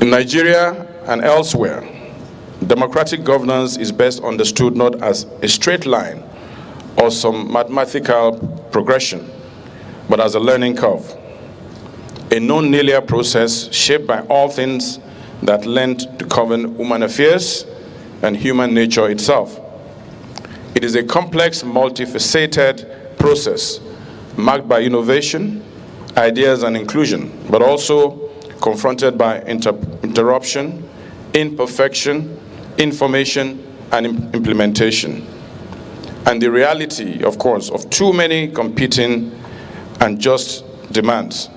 In Nigeria and elsewhere, democratic governance is best understood not as a straight line or some mathematical progression, but as a learning curve, a non-linear process shaped by all things that lend to govern human affairs and human nature itself. It is a complex, multifaceted process marked by innovation, ideas, and inclusion, but also confronted by interruption, imperfection, information, and implementation. And the reality, of course, of too many competing and just demands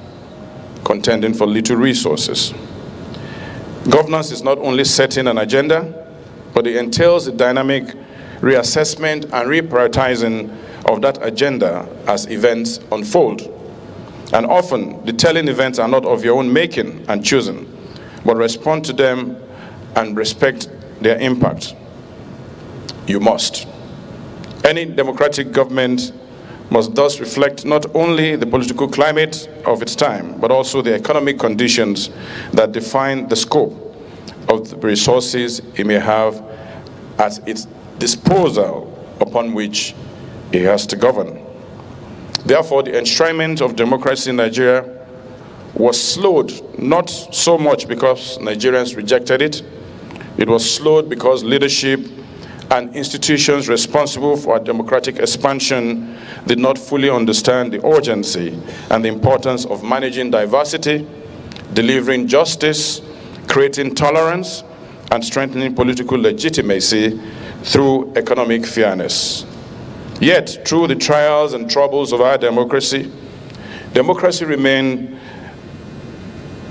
contending for little resources. Governance is not only setting an agenda, but it entails a dynamic reassessment and reprioritizing of that agenda as events unfold. And often, the telling events are not of your own making and choosing, but respond to them and respect their impact. You must. Any democratic government must thus reflect not only the political climate of its time, but also the economic conditions that define the scope of the resources it may have at its disposal upon which it has to govern. Therefore, the enshrinement of democracy in Nigeria was slowed, not so much because Nigerians rejected it. It was slowed because leadership and institutions responsible for democratic expansion did not fully understand the urgency and the importance of managing diversity, delivering justice, creating tolerance, and strengthening political legitimacy through economic fairness. Yet, through the trials and troubles of our democracy, democracy remained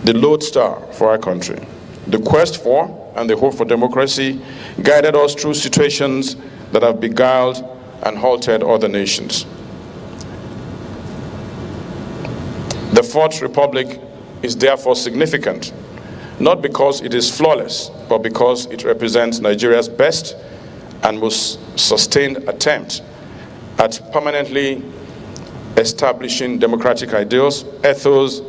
the lodestar for our country. The quest for and the hope for democracy guided us through situations that have beguiled and halted other nations. The Fourth Republic is therefore significant, not because it is flawless, but because it represents Nigeria's best and most sustained attempt at permanently establishing democratic ideals, ethos,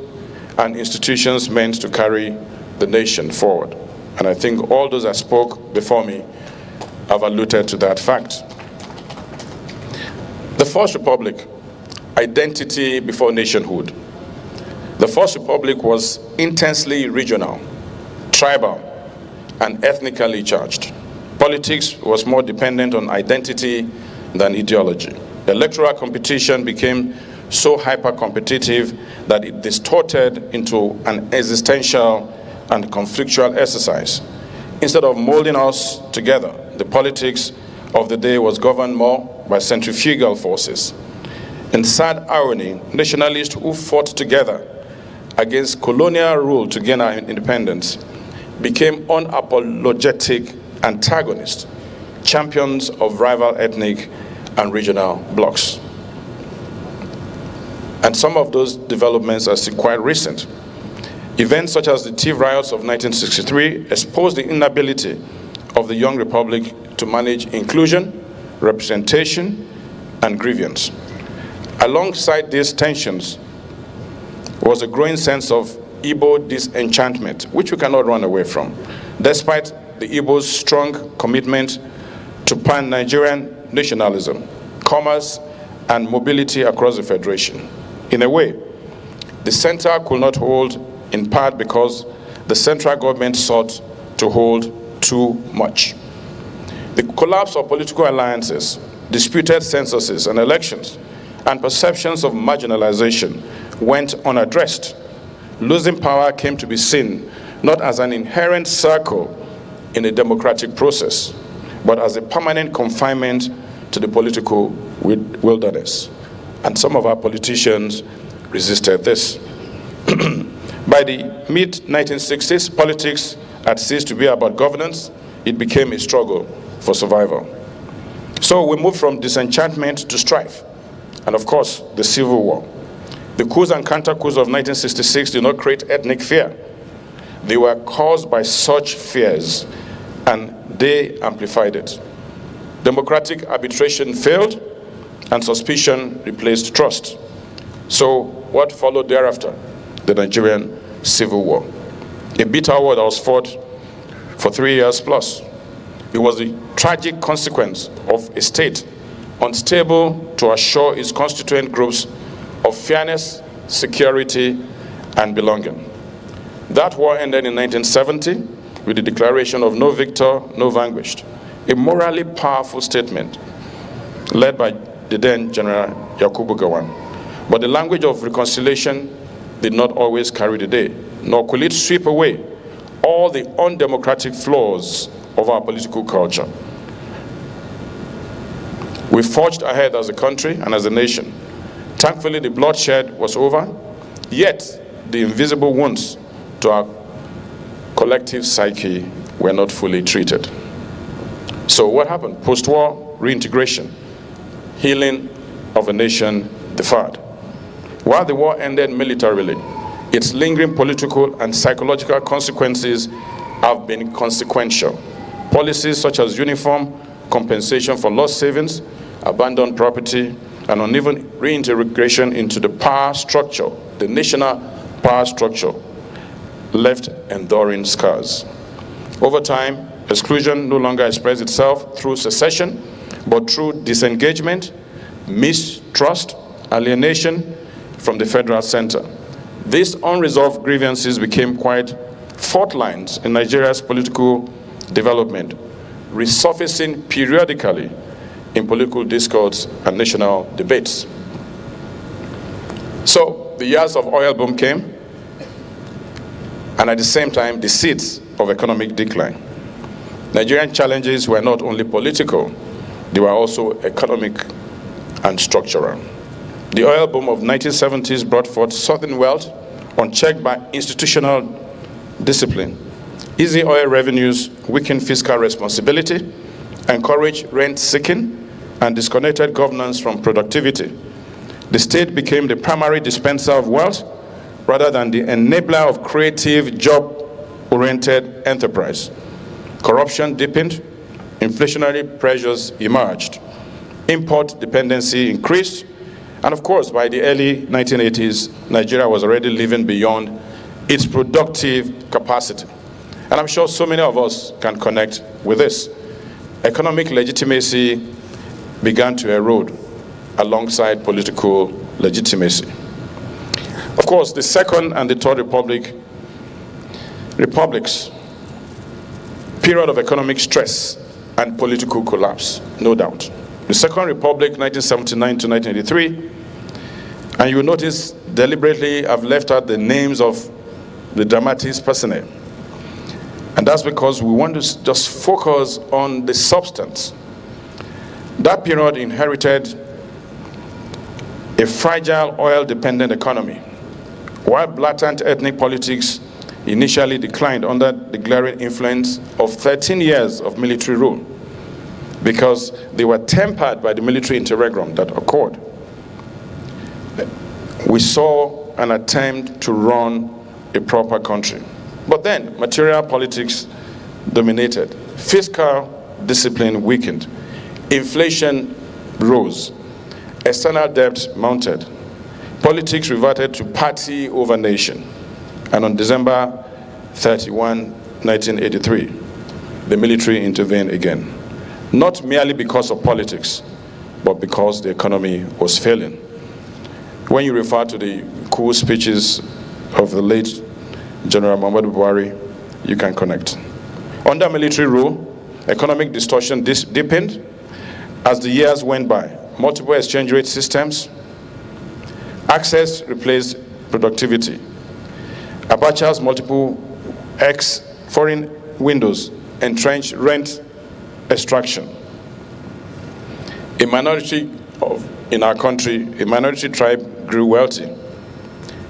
and institutions meant to carry the nation forward. And I think all those that spoke before me have alluded to that fact. The First Republic, identity before nationhood. The First Republic was intensely regional, tribal, and ethnically charged. Politics was more dependent on identity than ideology. Electoral competition became so hyper-competitive that it distorted into an existential and conflictual exercise. Instead of molding us together, the politics of the day was governed more by centrifugal forces. In sad irony, nationalists who fought together against colonial rule to gain our independence became unapologetic antagonists, champions of rival ethnic and regional blocs. And some of those developments are still quite recent. Events such as the Tiv riots of 1963 exposed the inability of the young republic to manage inclusion, representation, and grievance. Alongside these tensions was a growing sense of Igbo disenchantment, which we cannot run away from, despite the Igbo's strong commitment to pan-Nigerian nationalism, commerce, and mobility across the Federation. In a way, the center could not hold, in part because the central government sought to hold too much. The collapse of political alliances, disputed censuses and elections, and perceptions of marginalization went unaddressed. Losing power came to be seen not as an inherent circle in a democratic process, but as a permanent confinement to the political wilderness. And some of our politicians resisted this. By the mid-1960s, politics had ceased to be about governance. It became a struggle for survival. So we moved from disenchantment to strife, and of course, the Civil War. The coups and counter-coups of 1966 did not create ethnic fear. They were caused by such fears, and they amplified it. Democratic arbitration failed, and suspicion replaced trust. So what followed thereafter? The Nigerian Civil War. a bitter war that was fought for 3 years plus. It was the tragic consequence of a state unstable to assure its constituent groups of fairness, security, and belonging. That war ended in 1970 with the declaration of no victor, no vanquished, a morally powerful statement led by the then General Yakubu Gowon. But the language of reconciliation did not always carry the day, nor could it sweep away all the undemocratic flaws of our political culture. We forged ahead as a country and as a nation. Thankfully, the bloodshed was over, yet the invisible wounds to our collective psyche were not fully treated. So what happened? Post-war reintegration, healing of a nation deferred. While the war ended militarily, its lingering political and psychological consequences have been consequential. Policies such as uniform compensation for lost savings, abandoned property, and uneven reintegration into the power structure, the national power structure, left enduring scars. Over time, exclusion no longer expressed itself through secession, but through disengagement, mistrust, alienation from the federal center. These unresolved grievances became quite fault lines in Nigeria's political development, resurfacing periodically in political discourse and national debates. So the years of oil boom came, and at the same time, the seeds of economic decline. Nigerian challenges were not only political, they were also economic and structural. The oil boom of 1970s brought forth southern wealth unchecked by institutional discipline. Easy oil revenues weakened fiscal responsibility, encouraged rent-seeking, and disconnected governance from productivity. The state became the primary dispenser of wealth rather than the enabler of creative, job-oriented enterprise. Corruption deepened, inflationary pressures emerged, import dependency increased, and of course, by the early 1980s, Nigeria was already living beyond its productive capacity. And I'm sure so many of us can connect with this. Economic legitimacy began to erode alongside political legitimacy. Of course, the Second and the Third Republics, period of economic stress and political collapse, no doubt. The Second Republic, 1979 to 1983, and you will notice deliberately I've left out the names of the dramatis personae. And that's because we want to just focus on the substance. That period inherited a fragile oil-dependent economy, while blatant ethnic politics initially declined under the glaring influence of 13 years of military rule, because they were tempered by the military interregnum that occurred. We saw an attempt to run a proper country. But then, material politics dominated. Fiscal discipline weakened. Inflation rose. External debt mounted. Politics reverted to party over nation. And on December 31, 1983, the military intervened again. Not merely because of politics, but because the economy was failing. When you refer to the cool speeches of the late General Muhammadu Buhari, you can connect. Under military rule, economic distortion deepened as the years went by. Multiple exchange rate systems, access replaced productivity. Abacha's multiple foreign windows entrenched rent extraction. In our country, a minority tribe grew wealthy.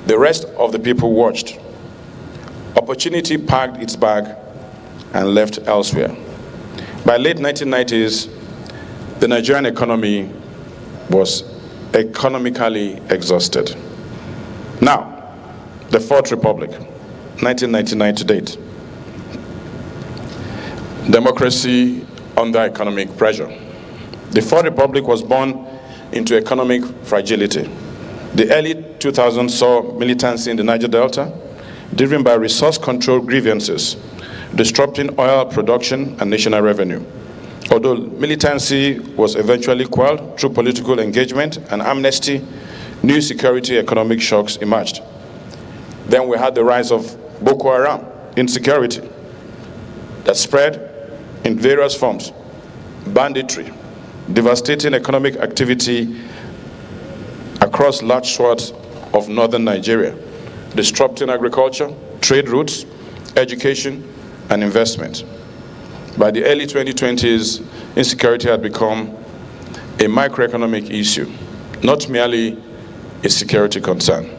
The rest of the people watched. Opportunity packed its bag and left elsewhere. By late 1990s, the Nigerian economy was economically exhausted. Now, the Fourth Republic, 1999 to date. Democracy under economic pressure. The Fourth Republic was born into economic fragility. The early 2000s saw militancy in the Niger Delta, driven by resource control grievances, disrupting oil production and national revenue. Although militancy was eventually quelled through political engagement and amnesty, new security economic shocks emerged. Then we had the rise of Boko Haram insecurity that spread in various forms, banditry, devastating economic activity across large swaths of northern Nigeria, disrupting agriculture, trade routes, education, and investment. By the early 2020s, insecurity had become a microeconomic issue, not merely a security concern.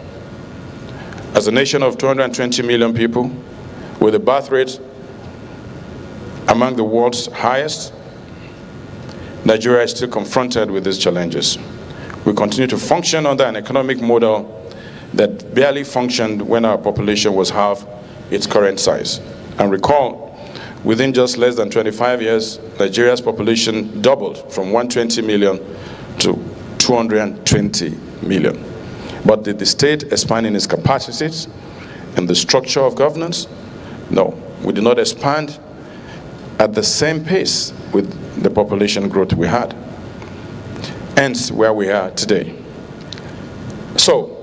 As a nation of 220 million people, with a birth rate among the world's highest, Nigeria is still confronted with these challenges. We continue to function under an economic model that barely functioned when our population was half its current size. And recall, within just less than 25 years, Nigeria's population doubled from 120 million to 220 million. But did the state expand in its capacities and the structure of governance? No, we did not expand at the same pace with the population growth we had. Hence where we are today. So,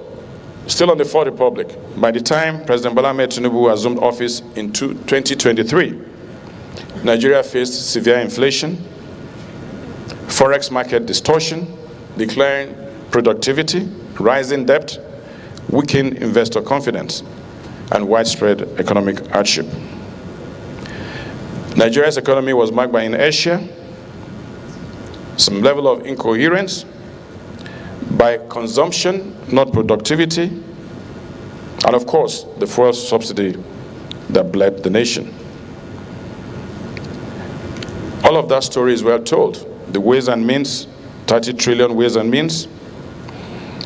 still on the Fourth Republic, by the time President Bola Ahmed Tinubu assumed office in 2023, Nigeria faced severe inflation, forex market distortion, declining productivity, rising debt, weakened investor confidence, and widespread economic hardship. Nigeria's economy was marked by inertia, some level of incoherence, by consumption, not productivity, and of course, the fuel subsidy that bled the nation. All of that story is well told. The ways and means, 30 trillion ways and means,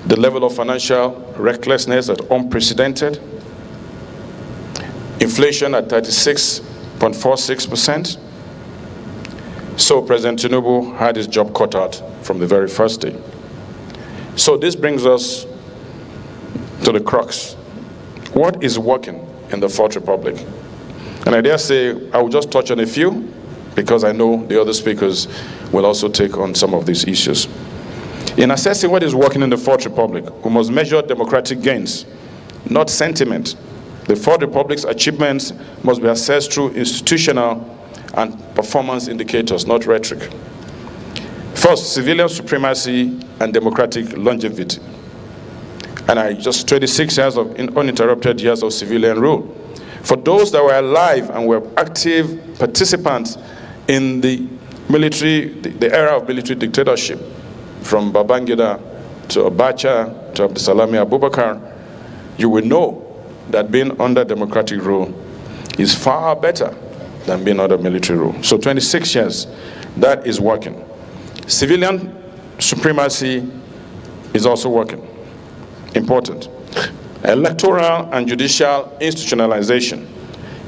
the level of financial recklessness at unprecedented, inflation at 36.46%. So President Tinubu had his job cut out from the very first day. So this brings us to the crux. What is working in the Fourth Republic? And I dare say I will just touch on a few because I know the other speakers will also take on some of these issues. In assessing what is working in the Fourth Republic, we must measure democratic gains, not sentiment. The Fourth Republic's achievements must be assessed through institutional and performance indicators, not rhetoric. First, civilian supremacy and democratic longevity. And just 26 years of uninterrupted years of civilian rule. For those that were alive and were active participants in the military, the era of military dictatorship, from Babangida to Abacha to Abdusalami Abubakar, you will know that being under democratic rule is far better than being under military rule. So 26 years, that is working. Civilian supremacy is also working. Important. Electoral and judicial institutionalization.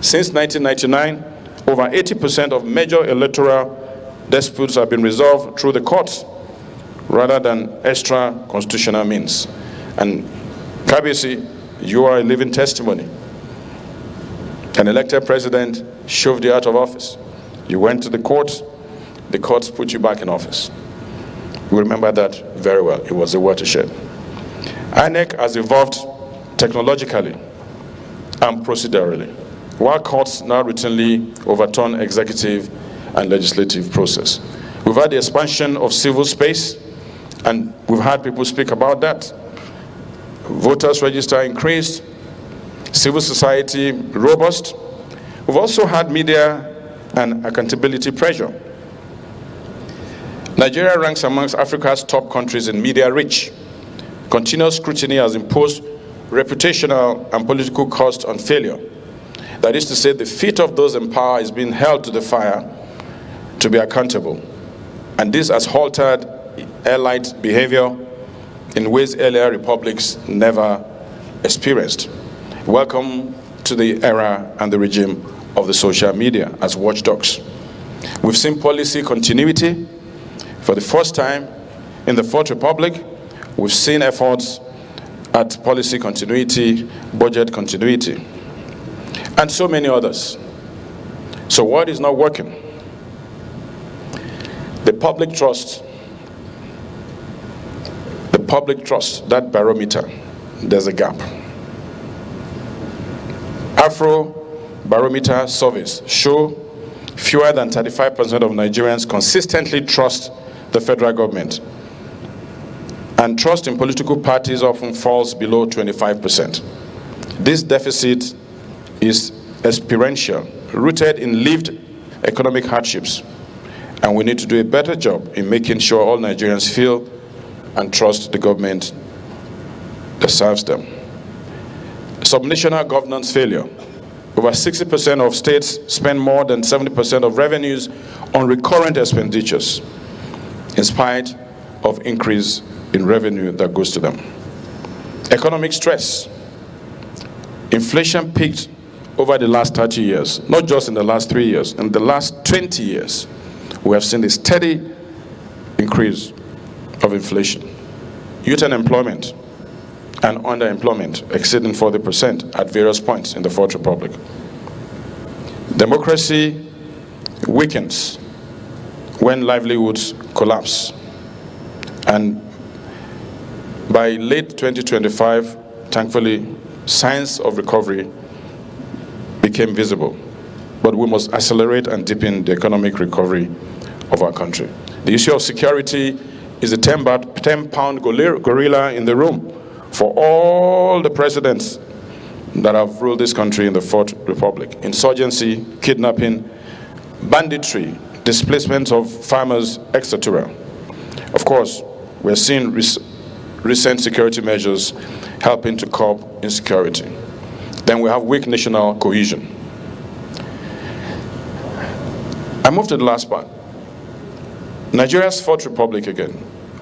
Since 1999, over 80% of major electoral disputes have been resolved through the courts rather than extra constitutional means. And Kabisi, you are a living testimony. An elected president shoved you out of office. You went to the courts put you back in office. We remember that very well. It was a watershed. INEC has evolved technologically and procedurally, while courts now routinely overturn executive and legislative process. We've had the expansion of civil space, and we've had people speak about that. Voters register increased, civil society robust. We've also had media and accountability pressure. Nigeria ranks amongst Africa's top countries in media reach. Continuous scrutiny has imposed reputational and political cost on failure. That is to say, the feet of those in power is being held to the fire to be accountable. And this has halted elite behavior in ways earlier republics never experienced. Welcome to the era and the regime of the social media as watchdogs. We've seen policy continuity. For the first time in the Fourth Republic, we've seen efforts at policy continuity, budget continuity. and so many others. So what is not working? The public trust, that barometer, there's a gap. Afro barometer surveys show fewer than 35% of Nigerians consistently trust the federal government, and trust in political parties often falls below 25%. This deficit is experiential, rooted in lived economic hardships, and we need to do a better job in making sure all Nigerians feel and trust the government that serves them. Subnational governance failure. Over 60% of states spend more than 70% of revenues on recurrent expenditures, in spite of increase in revenue that goes to them. Economic stress. Inflation peaked over the last 30 years, not just in the last 3 years. In the last 20 years, we have seen a steady increase of inflation. Youth unemployment and underemployment exceeding 40% at various points in the Fourth Republic. Democracy weakens when livelihoods collapse. And by late 2025, thankfully, signs of recovery became visible. But we must accelerate and deepen the economic recovery of our country. The issue of security is a 10-pound gorilla in the room for all the presidents that have ruled this country in the Fourth Republic. Insurgency, kidnapping, banditry, displacement of farmers, etc. Of course, we're seeing recent security measures helping to curb insecurity. Then we have weak national cohesion. I move to the last part. Nigeria's Fourth Republic again,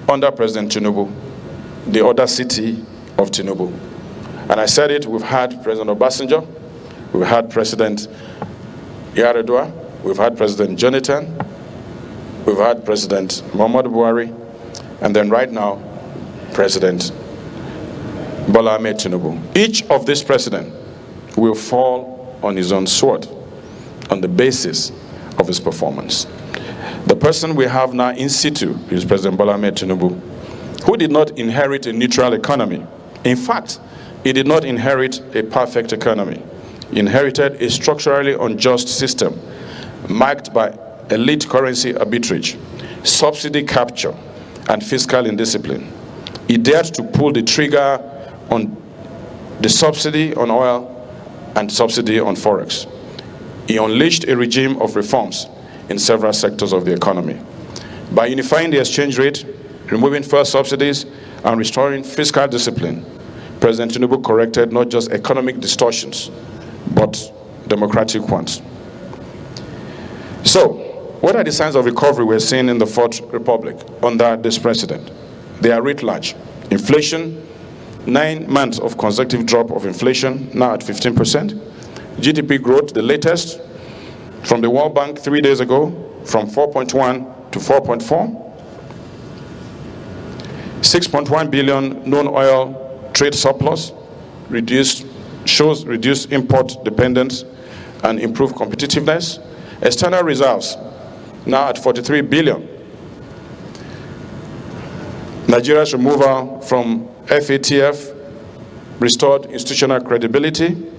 under President Tinubu, the audacity of Tinubu. And I said it, we've had President Obasanjo, we've had President Yar'Adua, we've had President Jonathan, we've had President Muhammadu Buhari, and then right now, President Bola Ahmed Tinubu. Each of these presidents will fall on his own sword on the basis of his performance. The person we have now in situ is President Bola Ahmed Tinubu, who did not inherit a neutral economy. In fact, he did not inherit a perfect economy. He inherited a structurally unjust system marked by elite currency arbitrage, subsidy capture, and fiscal indiscipline. He dared to pull the trigger on the subsidy on oil and subsidy on forex. He unleashed a regime of reforms in several sectors of the economy. By unifying the exchange rate, removing fuel subsidies, and restoring fiscal discipline, President Tinubu corrected not just economic distortions, but democratic ones. So, what are the signs of recovery we're seeing in the Fourth Republic under this president? They are writ large. Inflation, 9 months of consecutive drop of inflation, now at 15%. GDP growth, the latest, from the World Bank 3 days ago, from 4.1 to 4.4. 6.1 billion non-oil trade surplus, shows reduced import dependence and improved competitiveness. External reserves, now at 43 billion. Nigeria's removal from FATF restored institutional credibility.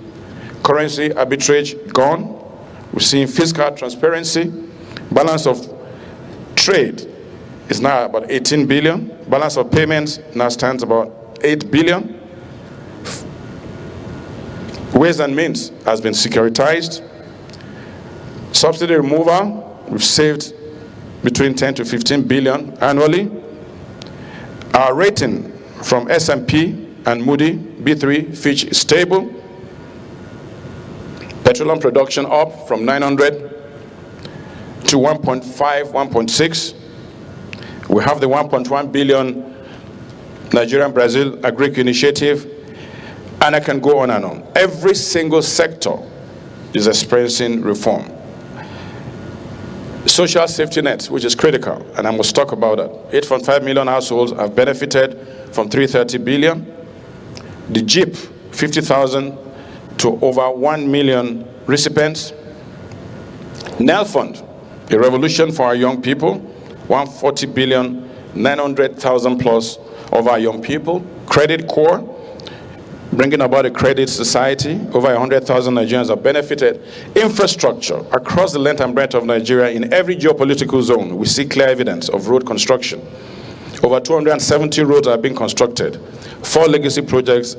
Currency arbitrage gone. We're seeing fiscal transparency. Balance of trade is now about 18 billion. Balance of payments now stands about 8 billion. Ways and means has been securitized. Subsidy removal, we've saved between 10 to 15 billion annually. Our rating from S&P and Moody, B3, Fitch is stable. Petroleum production up from 900 to 1.5, 1.6. We have the 1.1 billion Nigerian-Brazil Agric Initiative, and I can go on and on. Every single sector is experiencing reform. Social safety net, which is critical, and I must talk about that. 8.5 million households have benefited from 330 billion. The JIP, 50,000 to over 1 million recipients. NEL Fund, a revolution for our young people, 140 billion, 900,000 plus of our young people. Credit Corps, bringing about a credit society. Over 100,000 Nigerians have benefited. Infrastructure across the length and breadth of Nigeria in every geopolitical zone. We see clear evidence of road construction. Over 270 roads are being constructed. 4 legacy projects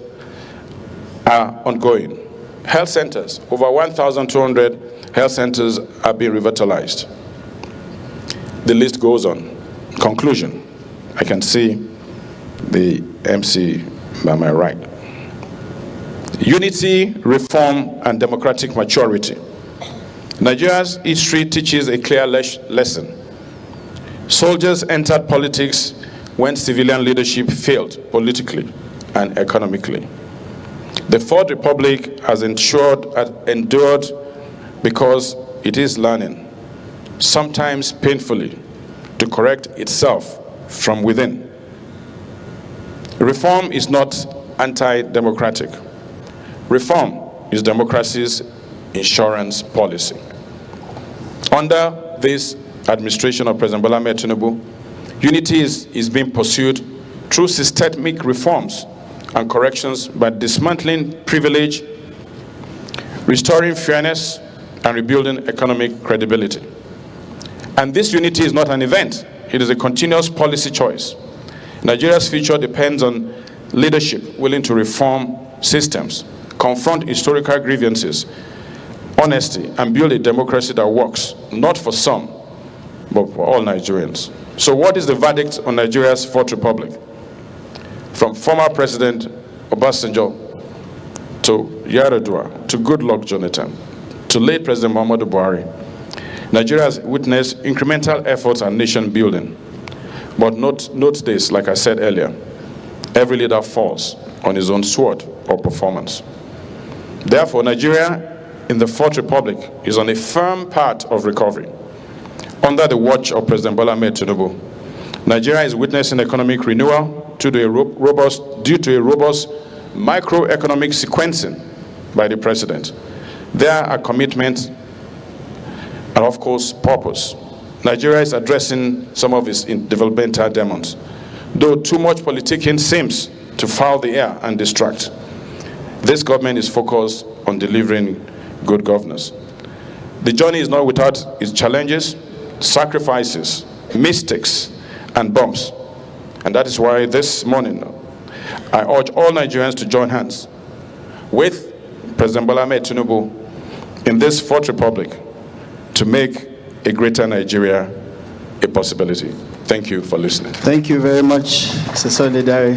are ongoing. Health centers, over 1,200 health centers are being revitalized. The list goes on. Conclusion. I can see the MC by my right. Unity, reform, and democratic maturity. Nigeria's history teaches a clear lesson. Soldiers entered politics when civilian leadership failed politically and economically. The Fourth Republic has endured because it is learning, sometimes painfully, to correct itself from within. Reform is not anti-democratic. Reform is democracy's insurance policy. Under this administration of President Bola Ahmed Tinubu, unity is being pursued through systemic reforms and corrections by dismantling privilege, restoring fairness, and rebuilding economic credibility. And this unity is not an event. It is a continuous policy choice. Nigeria's future depends on leadership willing to reform systems, confront historical grievances, honesty, and build a democracy that works, not for some, but for all Nigerians. So what is the verdict on Nigeria's Fourth Republic? From former President Obasanjo to Yar'Adua to Goodluck Jonathan to late President Muhammadu Buhari, Nigeria has witnessed incremental efforts and nation building. But note this, like I said earlier, every leader falls on his own sword or performance. Therefore, Nigeria in the Fourth Republic is on a firm path of recovery. Under the watch of President Bola Ahmed Tinubu, Nigeria is witnessing economic renewal due to a robust microeconomic sequencing by the president. There are commitments and, of course, purpose. Nigeria is addressing some of its developmental demons, though too much politicking seems to foul the air and distract. This government is focused on delivering good governance. The journey is not without its challenges, sacrifices, mistakes, and bumps. And that is why this morning I urge all Nigerians to join hands with President Bola Ahmed Tinubu in this Fourth Republic to make a greater Nigeria a possibility. Thank you for listening. Thank you very much, Mr. Solidari.